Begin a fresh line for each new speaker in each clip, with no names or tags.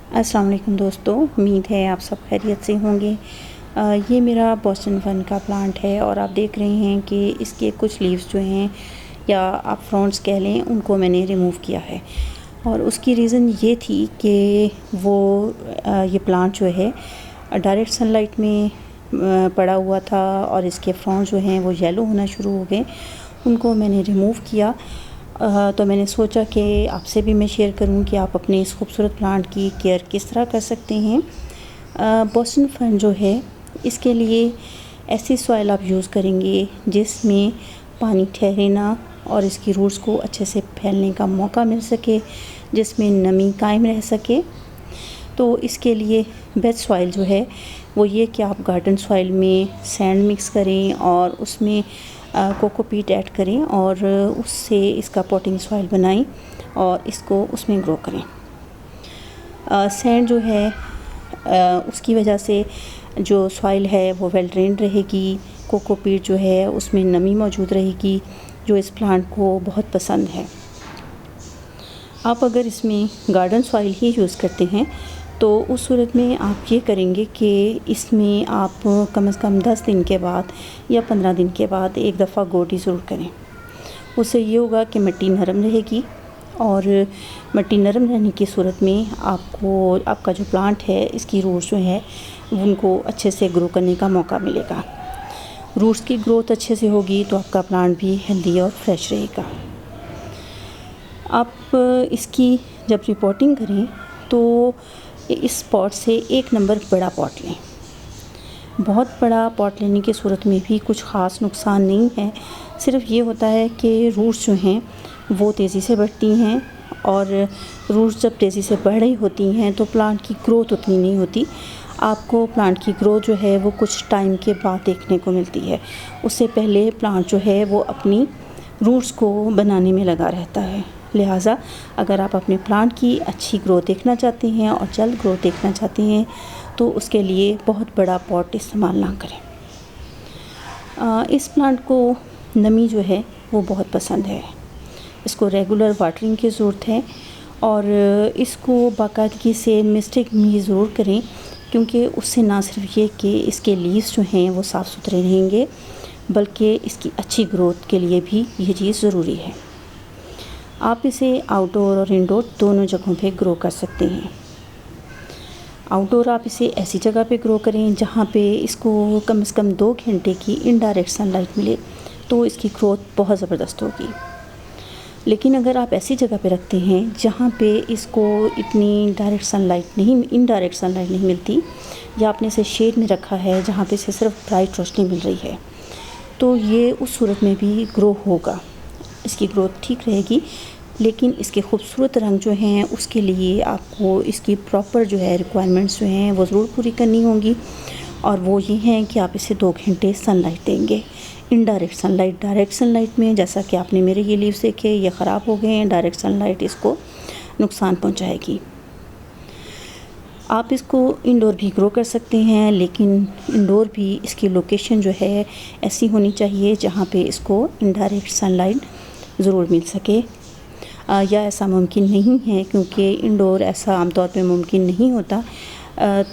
अस्सलाम वालेकुम दोस्तों, उम्मीद है आप सब खैरियत से होंगे। ये मेरा बोस्टन फन का प्लांट है और आप देख रहे हैं कि इसके कुछ लीव्स जो हैं या आप फ्रॉन्ट्स कह लें, उनको मैंने रिमूव किया है। और उसकी रीज़न ये थी कि वो ये प्लांट जो है डायरेक्ट सनलाइट में पड़ा हुआ था और इसके फ्रॉन्ट्स जो हैं वो येलो होना शुरू हो गए। उनको मैंने रिमूव किया। तो मैंने सोचा कि आपसे भी मैं शेयर करूं कि आप अपने इस खूबसूरत प्लांट की केयर किस तरह कर सकते हैं। बोस्टन फर्न जो है, इसके लिए ऐसी सॉइल आप यूज़ करेंगे जिसमें पानी ठहरे ना और इसकी रूट्स को अच्छे से फैलने का मौका मिल सके, जिसमें नमी कायम रह सके। तो इसके लिए बेस्ट सॉइल जो है वो ये कि आप गार्डन सॉइल में सैंड मिक्स करें और उसमें कोकोपीट ऐड करें और उससे इसका पॉटिंग सॉइल बनाएं और इसको उसमें ग्रो करें। सैंड जो है उसकी वजह से जो सॉइल है वो वेल ड्रेन्ड रहेगी। कोकोपीट जो है उसमें नमी मौजूद रहेगी, जो इस प्लांट को बहुत पसंद है। आप अगर इसमें गार्डन सॉइल ही यूज़ करते हैं तो उस सूरत में आप ये करेंगे कि इसमें आप कम से कम 10 दिन के बाद या 15 दिन के बाद एक दफ़ा गोडी ज़रूर करें। उससे ये होगा कि मिट्टी नरम रहेगी और मिट्टी नरम रहने की सूरत में आपको आपका जो प्लांट है इसकी रूट्स जो है उनको अच्छे से ग्रो करने का मौका मिलेगा। रूट्स की ग्रोथ अच्छे से होगी तो आपका प्लांट भी हेल्दी और फ्रेश रहेगा। आप इसकी जब रिपोर्टिंग करें तो इस पॉट से 1 नंबर बड़ा पॉट लें। बहुत बड़ा पॉट लेने की सूरत में भी कुछ ख़ास नुकसान नहीं है। सिर्फ ये होता है कि रूट्स जो हैं वो तेज़ी से बढ़ती हैं और रूट्स जब तेज़ी से बढ़ रही होती हैं तो प्लांट की ग्रोथ उतनी नहीं होती। आपको प्लांट की ग्रोथ जो है वो कुछ टाइम के बाद देखने को मिलती है। उससे पहले प्लांट जो है वो अपनी रूट्स को बनाने में लगा रहता है। लिहाजा अगर आप अपने प्लांट की अच्छी ग्रोथ देखना चाहते हैं और जल्द ग्रोथ देखना चाहते हैं तो उसके लिए बहुत बड़ा पॉट इस्तेमाल ना करें। इस प्लांट को नमी जो है वो बहुत पसंद है। इसको रेगुलर वाटरिंग की ज़रूरत है और इसको बाकायदगी से मिस्टिक भी ज़रूर करें, क्योंकि उससे ना सिर्फ ये कि इसके लीव्स जो हैं वो साफ़ सुथरे रहेंगे बल्कि इसकी अच्छी ग्रोथ के लिए भी ये चीज़ ज़रूरी है। आप इसे आउटडोर और इंडोर दोनों जगहों पे ग्रो कर सकते हैं। आउटडोर आप इसे ऐसी जगह पे ग्रो करें जहाँ पे इसको कम से कम 2 घंटे की इनडायरेक्ट सनलाइट मिले, तो इसकी ग्रोथ बहुत ज़बरदस्त होगी। लेकिन अगर आप ऐसी जगह पे रखते हैं जहाँ पे इसको इतनी इनडायरेक्ट सनलाइट नहीं मिलती, या आपने इसे शेड में रखा है जहाँ पे इसे सिर्फ ब्राइट रोशनी मिल रही है, तो ये उस सूरत में भी ग्रो होगा। इसकी ग्रोथ ठीक रहेगी, लेकिन इसके खूबसूरत रंग जो हैं उसके लिए आपको इसकी प्रॉपर जो है रिक्वायरमेंट्स जो हैं वो ज़रूर पूरी करनी होंगी। और वो ये हैं कि आप इसे 2 घंटे सनलाइट देंगे। इनडायरेक्ट सनलाइट, डायरेक्ट सनलाइट में जैसा कि आपने मेरे ये लीव्स देखे ये ख़राब हो गए हैं, डायरेक्ट सनलाइट इसको नुकसान पहुँचाएगी। आप इसको इंडोर भी ग्रो कर सकते हैं, लेकिन इंडोर भी इसकी लोकेशन जो है ऐसी होनी चाहिए जहाँ पे इसको इनडायरेक्ट सनलाइट ज़रूर मिल सके। या ऐसा मुमकिन नहीं है, क्योंकि इंडोर ऐसा आमतौर पे मुमकिन नहीं होता।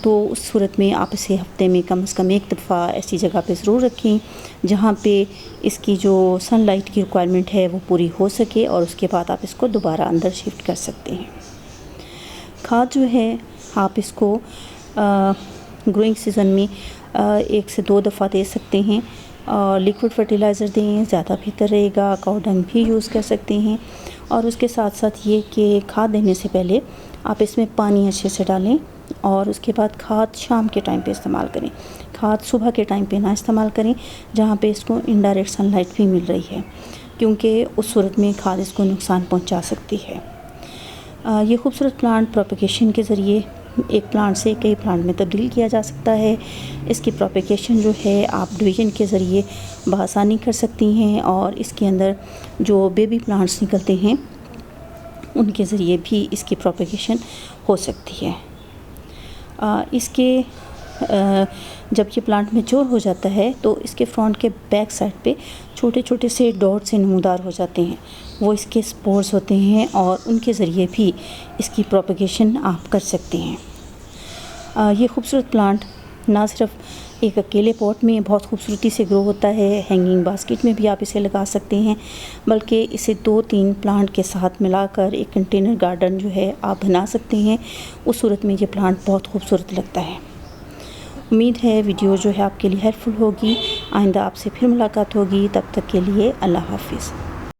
तो उस सूरत में आप इसे हफ़्ते में कम से कम 1 दफ़ा ऐसी जगह पे ज़रूर रखें जहाँ पे इसकी जो सनलाइट की रिक्वायरमेंट है वो पूरी हो सके, और उसके बाद आप इसको दोबारा अंदर शिफ्ट कर सकते हैं। खाद जो है आप इसको ग्रोइंग सीज़न में 1 से 2 दफ़ा दे सकते हैं। लिक्विड फर्टिलाइज़र दें, ज़्यादा बेहतर रहेगा। काऊ डंग भी यूज़ कर सकते हैं। और उसके साथ साथ ये कि खाद देने से पहले आप इसमें पानी अच्छे से डालें और उसके बाद खाद शाम के टाइम पे इस्तेमाल करें। खाद सुबह के टाइम पे ना इस्तेमाल करें जहाँ पे इसको इनडायरेक्ट सनलाइट भी मिल रही है, क्योंकि उस सूरत में खाद इसको नुकसान पहुँचा सकती है। ये खूबसूरत प्लांट प्रोपेगेशन के ज़रिए एक प्लांट से कई प्लांट में तब्दील किया जा सकता है। इसकी प्रोपेगेशन जो है आप डिवीज़न के ज़रिए बआसानी कर सकती हैं और इसके अंदर जो बेबी प्लांट्स निकलते हैं उनके ज़रिए भी इसकी प्रोपेगेशन हो सकती है। इसके जब ये प्लांट मैच्योर हो जाता है तो इसके फ्रंट के बैक साइड पे छोटे छोटे से डॉट से नमूदार हो जाते हैं। वो इसके स्पोर्स होते हैं और उनके ज़रिए भी इसकी प्रोपगेशन आप कर सकते हैं। ये खूबसूरत प्लांट ना सिर्फ एक अकेले पॉट में बहुत खूबसूरती से ग्रो होता है, हैंगिंग बास्केट में भी आप इसे लगा सकते हैं, बल्कि इसे 2-3 प्लांट के साथ मिलाकर एक कंटेनर गार्डन जो है आप बना सकते हैं। उस सूरत में ये प्लांट बहुत खूबसूरत लगता है। उम्मीद है वीडियो जो है आपके लिए हेल्पफुल होगी। आइंदा आपसे फिर मुलाकात होगी, तब तक के लिए अल्लाह हाफिज़।